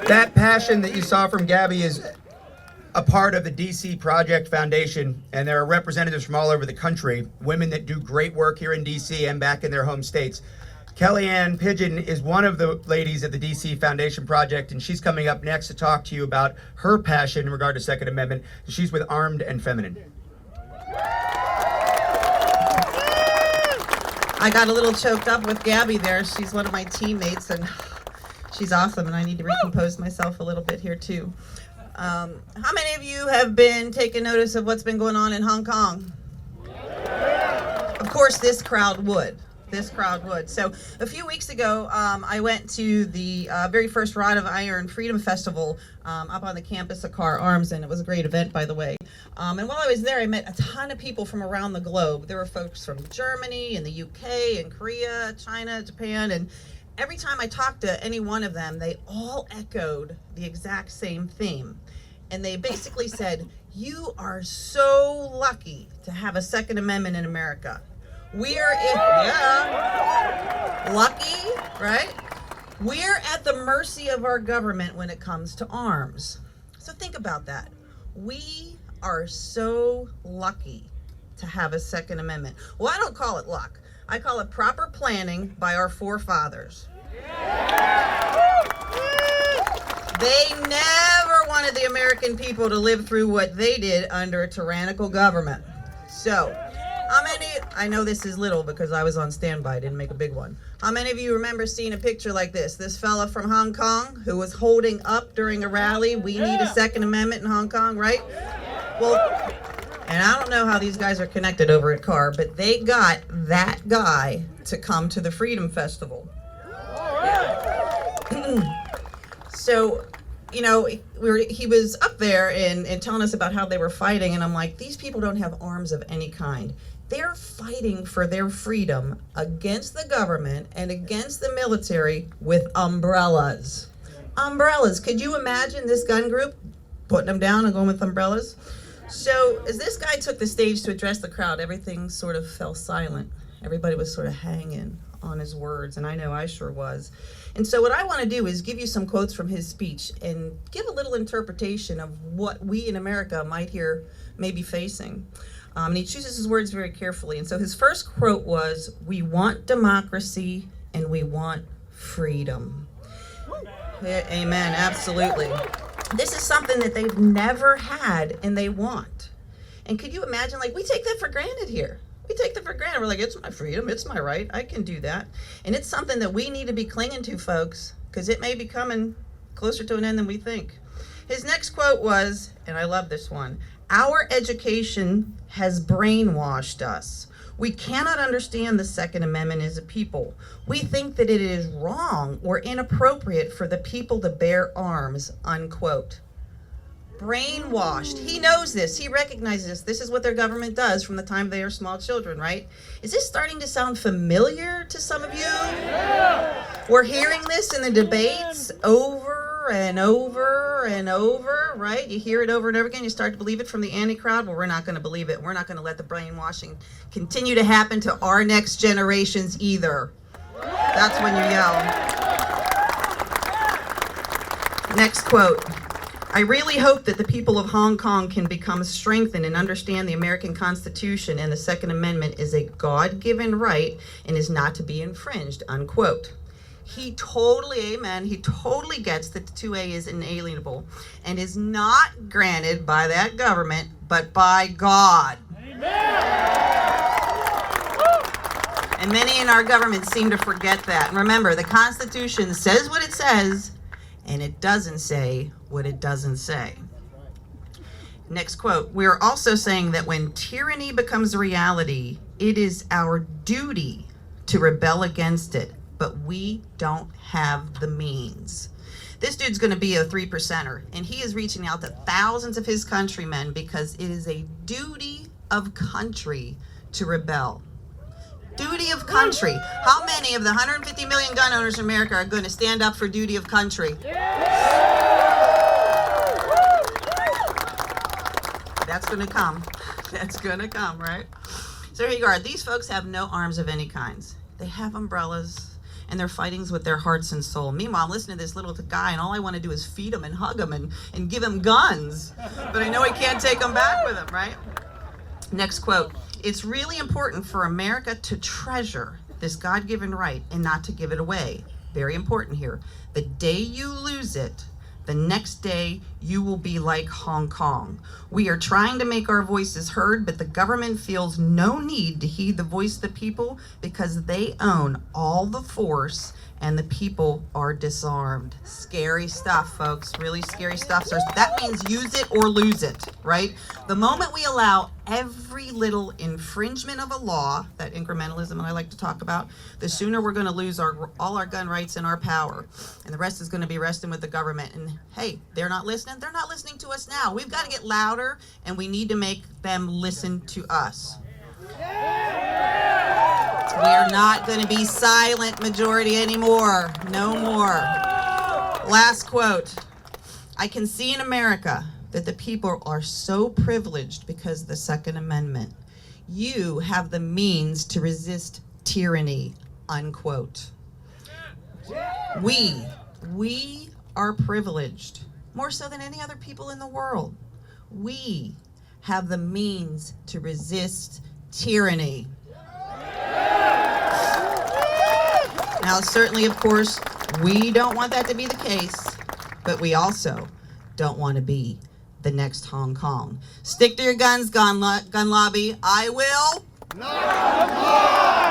That passion that you saw from Gabby is a part of the DC Project Foundation, and there are representatives from all over the country, women that do great work here in DC and back in their home states. Kellyanne Pidgeon is one of the ladies at the DC Foundation Project, and she's coming up next to talk to you about her passion in regard to Second Amendment. She's with Armed and Feminine. I got a little choked up with Gabby there. She's one of my teammates, and she's awesome, and I need to recompose myself a little bit here, too. How many of you have been taking notice of what's been going on in Hong Kong? Of course, this crowd would. So a few weeks ago, I went to the very first Rod of Iron Freedom Festival up on the campus of Carr Arms, and it was a great event, by the way. And while I was there, I met a ton of people from around the globe. There were folks from Germany and the UK and Korea, China, Japan, and every time I talked to any one of them, they all echoed the exact same theme. And they basically said, "You are so lucky to have a Second Amendment in America. Lucky, right? We're at the mercy of our government when it comes to arms." So think about that. We are so lucky to have a Second Amendment. Well, I don't call it luck. I call it proper planning by our forefathers. They never wanted the American people to live through what they did under a tyrannical government. So, how many, I know this is little because I was on standby, didn't make a big one. How many of you remember seeing a picture like this? This fella from Hong Kong who was holding up during a rally, "We need a Second Amendment in Hong Kong," right? Well, and I don't know how these guys are connected over at Carr, but they got that guy to come to the Freedom Festival. So, you know, he was up there and telling us about how they were fighting, and I'm like, these people don't have arms of any kind. They're fighting for their freedom against the government and against the military with umbrellas. Umbrellas. Could you imagine this gun group putting them down and going with umbrellas? So as this guy took the stage to address the crowd, everything sort of fell silent. Everybody was sort of hanging on his words, and I know I sure was. And so what I want to do is give you some quotes from his speech and give a little interpretation of what we in America might hear may be facing. And he chooses his words very carefully. And so his first quote was, "We want democracy and we want freedom." Yeah, amen, absolutely. This is something that they've never had and they want. And could you imagine, like, we take that for granted here. We take that for granted. We're like, it's my freedom, it's my right, I can do that. And it's something that we need to be clinging to, folks, because it may be coming closer to an end than we think. His next quote was, and I love this one, "Our education has brainwashed us. We cannot understand the Second Amendment as a people. We think that it is wrong or inappropriate for the people to bear arms," unquote. Brainwashed. He knows this. He recognizes this. This is what their government does from the time they are small children, right? Is this starting to sound familiar to some of you? We're hearing this in the debates over and over and over, right? You hear it over and over again. You start to believe it from the anti-crowd. Well, we're not going to believe it. We're not going to let the brainwashing continue to happen to our next generations either. That's when you yell. Next quote. "I really hope that the people of Hong Kong can become strengthened and understand the American Constitution and the Second Amendment is a God-given right and is not to be infringed," unquote. He totally, amen, he totally gets that the 2A is inalienable and is not granted by that government, but by God. And many in our government seem to forget that. And remember, the Constitution says what it says, and it doesn't say what it doesn't say. Next quote. "We are also saying that when tyranny becomes a reality, it is our duty to rebel against it, but we don't have the means." This dude's going to be a 3%er, and he is reaching out to thousands of his countrymen because it is a duty of country to rebel. Duty of country. How many of the 150 million gun owners in America are going to stand up for duty of country? That's going to come. That's going to come, right? So here you are. These folks have no arms of any kinds. They have umbrellas. and they're fighting with their hearts and soul. Meanwhile, I'm listening to this little guy, and all I want to do is feed him and hug him and give him guns. But I know he can't take them back with him, right? Next quote. It's really important for America to treasure this God-given right and not to give it away. Very important here. The day you lose it, the next day you will be like Hong Kong. We are trying to make our voices heard, but the government feels no need to heed the voice of the people because they own all the force and the people are disarmed. Scary stuff, folks. Really scary stuff. So that means use it or lose it, right? The moment we allow every little infringement of a law, that incrementalism that I like to talk about, the sooner we're going to lose all our gun rights and our power. And the rest is going to be resting with the government. And hey, they're not listening. They're not listening to us now. We've got to get louder, and we need to make them listen to us. We are not going to be silent majority anymore. No more. Last quote. I can see in America that the people are so privileged because of the Second Amendment. You have the means to resist tyranny, unquote. We are privileged, more so than any other people in the world. We have the means to resist tyranny. Now, certainly, of course, we don't want that to be the case, but we also don't want to be the next Hong Kong. Stick to your guns, gun lobby. I will not comply.